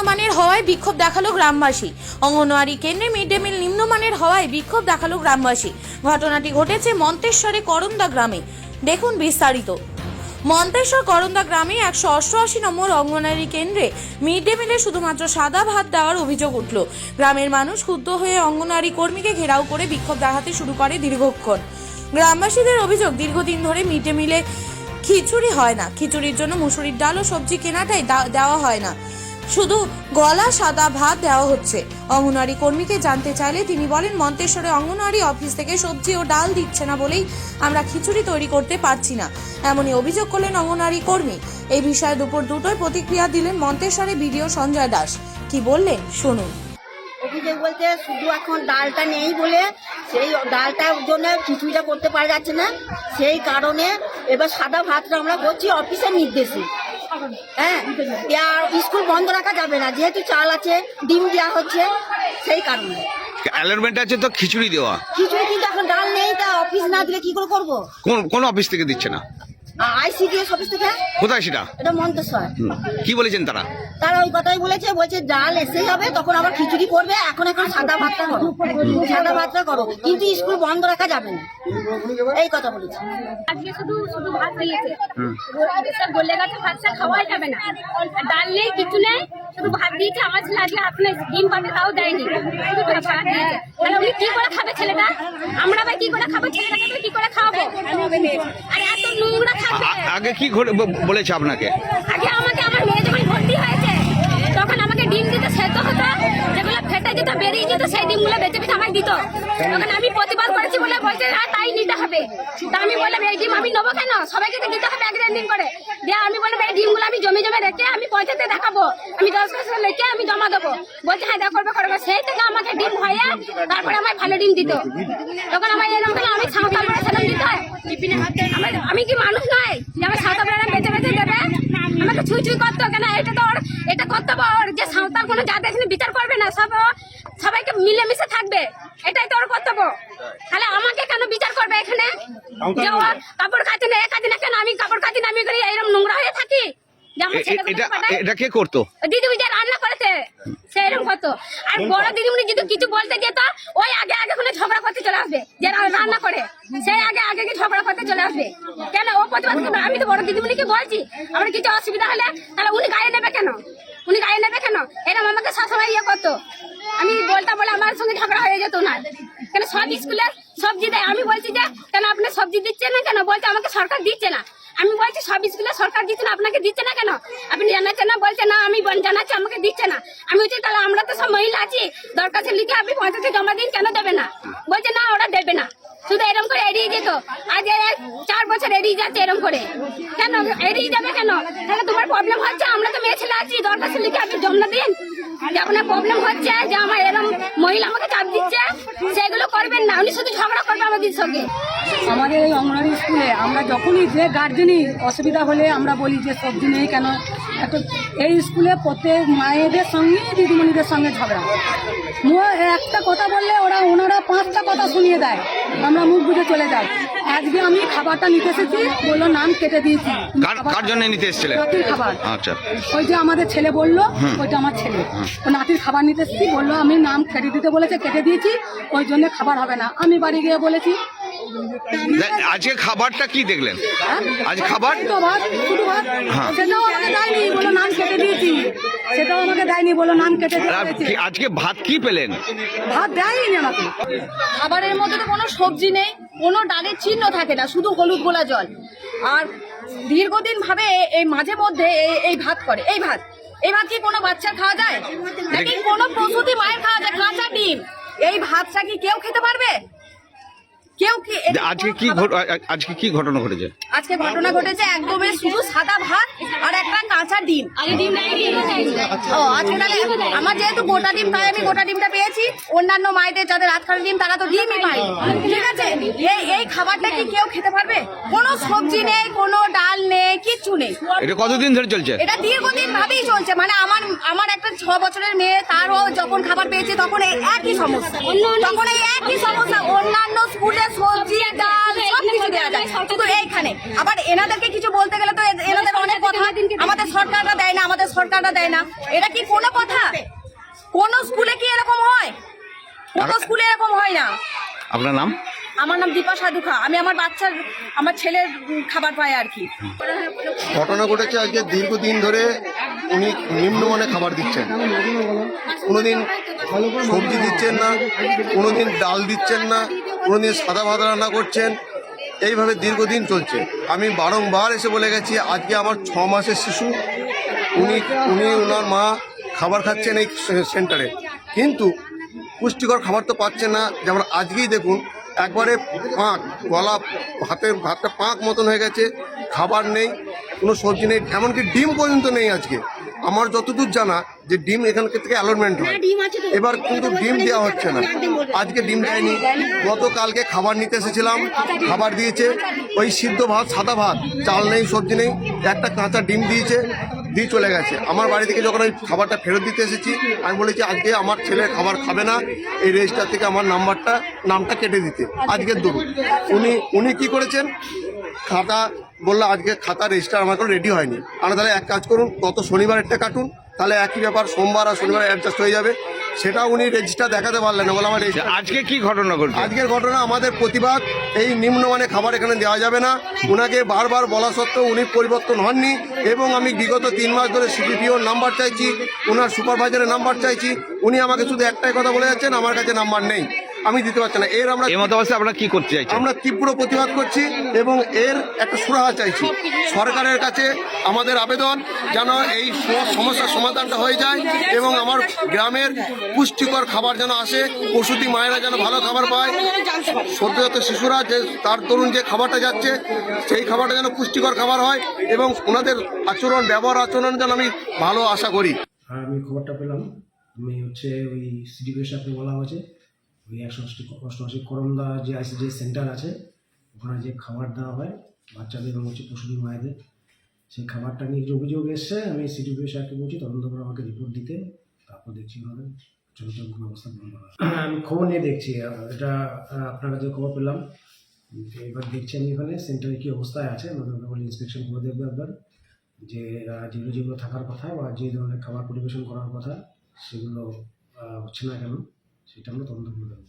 নিম্নমানের হওয়ায় বিক্ষোভ দেখালো গ্রামবাসী। অঙ্গনওয়াড়ি কেন্দ্রে মিড ডে মিল নিম্নমানের হওয়ায় বিক্ষোভ দেখালো গ্রামবাসী। ঘটনাটি ঘটেছে মন্তেশ্বরে করন্দা গ্রামে। দেখুন বিস্তারিত। মন্তেশ্বর করন্দা গ্রামে 188 নম্বর অঙ্গনওয়াড়ি কেন্দ্রে মিড ডে মিলে শুধুমাত্র সাদা ভাত দেওয়ার অভিযোগ উঠল। গ্রামের মানুষ ক্ষুব্ধ হয়ে অঙ্গনওয়াড়ি কর্মীকে ঘেরাও করে বিক্ষোভ দেখাতে শুরু করে দীর্ঘক্ষণ। গ্রামবাসীদের অভিযোগ, দীর্ঘদিন ধরে মিড ডে মিলে খিচুড়ি হয় না। খিচুড়ির জন্য মুসুরির ডাল ও সবজি কেনাটাই দেওয়া হয় না, শুধু গলা সাদা ভাত দেওয়া হচ্ছে। অঙ্গনওয়াড়ি কর্মীকে জানতে চাইলে তিনি বলেন, মন্তেশ্বরে অঙ্গনওয়াড়ি অফিস থেকে সবজি ও ডাল দিচ্ছে না বলেই আমরা খিচুড়ি তৈরি করতে পারছি না, এমনই অভিযোগ করলেন অঙ্গনওয়াড়ি কর্মী। এই বিষয়ে দুপুর 2টায় প্রতিক্রিয়া দিলেন মন্তেশ্বরে বিডিও সঞ্জয় দাস। কি বললেন শুনুন। অভিযোগ বলতে শুধু এখন ডালটা নেই বলে সেই ডালটার জন্য খিচুড়িটা করতে পারা যাচ্ছে না, সেই কারণে এবার সাদা ভাতটা আমরা করছি অফিসের নির্দেশে। হ্যাঁ, আর স্কুল বন্ধ রাখা যাবে না, যেহেতু চাল আছে, ডিম দেওয়া হচ্ছে, সেই কারণে অ্যালার্টমেন্ট আছে তো খিচুড়ি দেওয়া। খিচুড়ি কিন্তু এখন ডাল নেই, তা অফিস না দিলে কি করে করবো? কোন অফিস থেকে দিচ্ছে না? ICDS অফিস থেকে। কোথায় সেটা? এটা মন্তেশ্বর। কি বলেছেন তারা? তারা ওই কথাই বলছে ডাল এসে যাবে, তখন আবার খিচুড়ি করবে, এখন সাদা ভাতটা করো, সাদা ভাতটা করো, কিন্তু স্কুল বন্ধ রাখা যাবে না, এই কথা বলেছে। আজকে শুধু ভাত দিয়েছে, গলে গেছে, ভাতটা খাওয়াই যাবে না, ডাল নেই, কিছু নেই, শুধু ভাত দিয়েছে। আমার ছেলে আজকে আপনি ডিম পাবে তাও দেয়নি, শুধু ভাত দিয়েছে। তাহলে উনি কি করে খাবে ছেলেটা? আমরা ভাই কি করে খাবো ছেলেটাকে? কি করে খাওয়াবো? আর এত নোংরা খাবে। আগে কি বলেছে আপনাকে? আগে আমাকে আমার মেয়ে যখন ভর্তি হয়েছে তখন আমাকে ডিম দিতে সেদ্ধ হতো, যেগুলো ফেটে যেত, বেরিয়ে যেত, সেই ডিমগুলো বেঁচে বেঁচে আমাকে দিত। তখন আমি প্রতিবাদ করেছি বলে বলছে তাই নিতে হবে। তা আমি বললাম এই ডিম আমি নেবো কেন, সবাইকে তো দিতে হবে একদিন করে। দিয়ে আমি বললাম এই ডিমগুলো আমি জমে রেখে আমি পঞ্চায়েতে দেখাবো, আমি 10 বছর রেখে আমি জমা দেবো। বলছে হ্যাঁ করবে। সেই থেকে আমাকে ডিম হয়ে তারপরে আমায় ভালো ডিম দিত। তখন আমার এরকম হলে আমি সাঁওতাল করে সেরকম দিতে হয়। আমি কি মানুষ নয় যে আমার সাঁওতাল করে বেঁচে দেবে? আমাকে ছুঁই করতো কেন? এটা কর্তব্য ওর, যে সাঁওতাল কোনো জাত এখানে বিচার করবে না, সবাইকে মিলেমিশে থাকবে, এটাই তো ওর কর্তব্য। তাহলে আমাকে কেন বিচার করবে এখানে? যে ওর কাপড় কাচে না, কাজে না কেন? আমি কাপড় কাচি না, আমি এরকম নোংরা হয়ে থাকি? এটা কে করতো? দিদিমণি যে রান্না করেছে সে এরকম করতো। আর বড় দিদিমণি যদি কিছু বলতে যেত ওই আগে কোনো ঝগড়া করতে চলে আসবে, যে রান্না করে সেই আগে কি ঝগড়া করতে চলে আসবে কেন? ও প্রতিবাদ করবে। আমি তো বড় দিদিমণিকে বলছি আমার কিছু অসুবিধা হলে তাহলে উনি গায়ে নেবে কেন? এরকম আমাকে সবসময় করতো। আমি বলতাম বলে আমার সঙ্গে ঝগড়া হয়ে যেত না কেন? সব স্কুলে সবজি দেয়, আমি বলছি যে কেন আপনি সবজি দিচ্ছে না কেন? বলছে আমাকে সরকার দিচ্ছে না। আমি বলছি সব স্কুলে সরকার দিচ্ছে না, আপনাকে দিচ্ছে না কেন? আপনি জানাচ্ছেন না? বলছে না আমি জানাচ্ছি আমাকে দিচ্ছে না। আমি বলছি তাহলে আমরা তো সব মহিলা আছি, দরখাস্ত লিখে আপনি পঞ্চায়েতে জমা দিন, কেন দেবে না? বলছে না ওরা দেবে না, শুধু এরকম করে এড়িয়ে যেত। আজ 4 বছর এড়িয়ে যাচ্ছে এরকম করে। কেন এড়িয়ে যাবে কেন? তাহলে তোমার প্রবলেম হচ্ছে, আমরা তো মেয়ে ছেলে আছি, দরখাস্ত লিখে আপনি জমা দিন। যে আপনার প্রবলেম হচ্ছে যে আমার এরকম মহিলা আমাকে চাপ দিচ্ছে, সেগুলো করবেন না, উনি শুধু ঝগড়া করবে আমাদের সঙ্গে। আমাদের এই অঙ্গনওয়াড়ি স্কুলে আমরা যখনই যে গার্জেনই অসুবিধা হলে আমরা বলি যে সবজি নেই কেন, এই স্কুলে প্রত্যেক মায়েদের সঙ্গে দিদিমণিদের সঙ্গে ঝগড়া। একটা কথা বললে ওনারা 5টা কথা শুনিয়ে দেয়, আমরা মুখ বুঝে চলে যাই। আজকে আমি খাবারটা নিতে এসেছি, বললো নাম কেটে দিয়েছি। কার জন্য নিতে এসেছিলেন? নাতির খাবার। আচ্ছা, ওই যে আমাদের ছেলে বললো ওইটা আমার ছেলে, ও নাতির খাবার নিতে এসেছি, বললো আমি নাম কেটে দিতে বলেছে, কেটে দিয়েছি, ওই জন্য খাবার হবে না। আমি বাড়ি গিয়ে বলেছি আজকে খাবারটা কি দেখলেন? আজ খাবার শুধু ভাত, সেটাও আমাকে দেয়নি, বলো নাম কেটে দিয়েছি, সেটাও আমাকে দেয়নি, বলো নাম কেটে দিয়েছি। আজকে ভাত কি পেলেন? ভাত দেয়নি আমাকে। খাবারের মধ্যে তো কোনো সবজি নেই, কোনো ডালের চিহ্ন থাকে না, শুধু হলুদ গোলা জল। আর দীর্ঘদিন ভাবে এই মাঝে মধ্যে এই ভাত করে। এই ভাত কি কোনো বাচ্চার খাওয়া যায় নাকি কোনো প্রসূতি মায়ের খাওয়া যায়? কাঁচা ডিম, এই ভাতটা কি কেউ খেতে পারবে? কেউ কি? আজকে কি ঘটনা ঘটেছে? আজকে ঘটনা ঘটেছে একদমই শুধু সাদা ভাত আর একটা কাঁচা ডিম। আজকে তাহলে আমার যেহেতু গোটা ডিম, তাই আমি গোটা ডিমটা পেয়েছি। অন্যান্য মায়েদের যাদের রাতখানি ডিম তারা তো ডিমই পায়, ঠিক আছে? এই খাবারটা কি কেউ খেতে পারবে? কোনো সবজি নেই, কোনো ডাল নেই, কিচ্ছু নেই। এটা কতদিন ধরে চলছে? এটা দীর্ঘদিন ভাবেই চলছে। মানে আমার একটা 6 বছরের মেয়ে, তারও যখন খাবার পেয়েছে তখন এই একই সমস্যা, তখন এই একই সমস্যা। অন্যান্য স্কুলে সবজি ডাল সব কিছু দেওয়া যায়, শুধু এইখানে আবার এনাদেরকে কিছু বলতে গেলে তো এনাদের অনেক কথা, আমাদের সরকারটা দেয় না, আমাদের সরকারটা দেয় না। এটা কি কোনো কথা? কোন স্কুলে কি এরকম হয়? কোন স্কুলে এরকম হয় না। আপনার নাম? আমার নাম দীপা সাধুখা। আমি আমার ছেলের খাবার পাই আর কি। ঘটনা ঘটেছে আজকে দীর্ঘদিন ধরে উনি নিম্নমানের খাবার দিচ্ছেন। কোনোদিন সবজি দিচ্ছেন না, কোনোদিন ডাল দিচ্ছেন না, কোনোদিন সাদা ভাত রান্না করছেন। এইভাবে দীর্ঘদিন চলছে। আমি বারংবার এসে বলে গেছি, আজকে আমার 6 মাসের শিশু, ওনার মা খাবার খাচ্ছেন এই সেন্টারে, কিন্তু পুষ্টিকর খাবার তো পাচ্ছেন না। যেমন আজকেই দেখুন, একবারে পাঁক গলা, ভাতটা পাঁক মতন হয়ে গেছে, খাবার নেই, কোনো সবজি নেই, এমনকি ডিম পর্যন্ত নেই আজকে। আমার যতদূর জানা যে ডিম এখান থেকে অ্যালটমেন্ট হয়, এবার কিন্তু ডিম দেওয়া হচ্ছে না। আজকে ডিম দেয়নি। গতকালকে খাবার নিতে এসেছিলাম, খাবার দিয়েছে ওই সিদ্ধ ভাত, সাদা ভাত, চাল নেই, সবজি নেই, একটা কাঁচা ডিম দিয়েছে, দিয়ে চলে গেছে। আমার বাড়ি থেকে যখন ওই খাবারটা ফেরত দিতে এসেছি, আমি বলেছি আজকে আমার ছেলে খাবার খাবে না, এই রেজিস্টার থেকে আমার নামটা কেটে দিতে। আজকের দরুন উনি কি করেছেন, খাতা বললো আজকে খাতা রেজিস্টার আমার কোনো রেডি হয়নি। আমরা তাহলে এক কাজ করুন, গত শনিবারেরটা কাটুন, তাহলে একই ব্যাপার, সোমবার আর শনিবার অ্যাডজাস্ট হয়ে যাবে। সেটা উনি রেজিস্টার দেখাতে পারলেন না, বলে আমার আজকে কি ঘটনা ঘটছে? আজকের ঘটনা আমাদের প্রতিবাদ। এই নিম্নমানের খাবার এখানে দেওয়া যাবে না। ওনাকে বারবার বলা সত্ত্বেও উনি পরিবর্তন হননি, এবং আমি বিগত 3 মাস ধরে সিডিপিওর নাম্বার চাইছি, ওনার সুপারভাইজারের নাম্বার চাইছি। উনি আমাকে শুধু একটাই কথা বলে যাচ্ছেন, আমার কাছে নাম্বার নেই, আমি দিতে পারছি না। এই মতো অবস্থায় আপনারা কি করতে চাইছেন? আমরা তীব্র প্রতিবাদ করছি এবং এর একটা সুরাহা চাইছি। সরকারের কাছে আমাদের আবেদন, যেন এই সমস্যার সমাধানটা হয়ে যায় এবং আমার গ্রামের পুষ্টিকর খাবার যেন আসে, প্রসূতি মায়েরা যেন ভালো খাবার পায়, সদ্যজাত শিশুরা যে তার তরুণ যে খাবারটা যাচ্ছে সেই খাবারটা যেন পুষ্টিকর খাবার হয়, এবং ওনাদের ব্যবহার আচরণ যেন আমি ভালো আশা করি। আমি খবরটা পেলাম, আমি ওই সিডিপির সাথে বলা হয়েছে, ওই 188 করমদা যে যে সেন্টার আছে, ওখানে যে খাবার দেওয়া হয় বাচ্চাদের এবং প্রসূতি মায়েদের, সেই খাবারটা নিয়ে যে অভিযোগ এসছে, আমি সিডিপির সাথে বলছি তদন্ত করে আমাকে রিপোর্ট দিতে, তারপর দেখছি ওনাদের যথাযোগ্য ব্যবস্থা গ্রহণ করা। আমি খবর নিয়ে দেখছি, এটা আপনার কাছে খবর পেলাম, এবার দেখছি আমি এখানে সেন্টারে কী অবস্থায় আছে, আমাদের বলে ইন্সপেকশন করে দেখবে একবার, যে যেগুলো থাকার কথা বা যে ধরনের খাবার পরিবেশন করার কথা সেগুলো হচ্ছে না কেন, সেটা আমরা তদন্ত করে দেবো।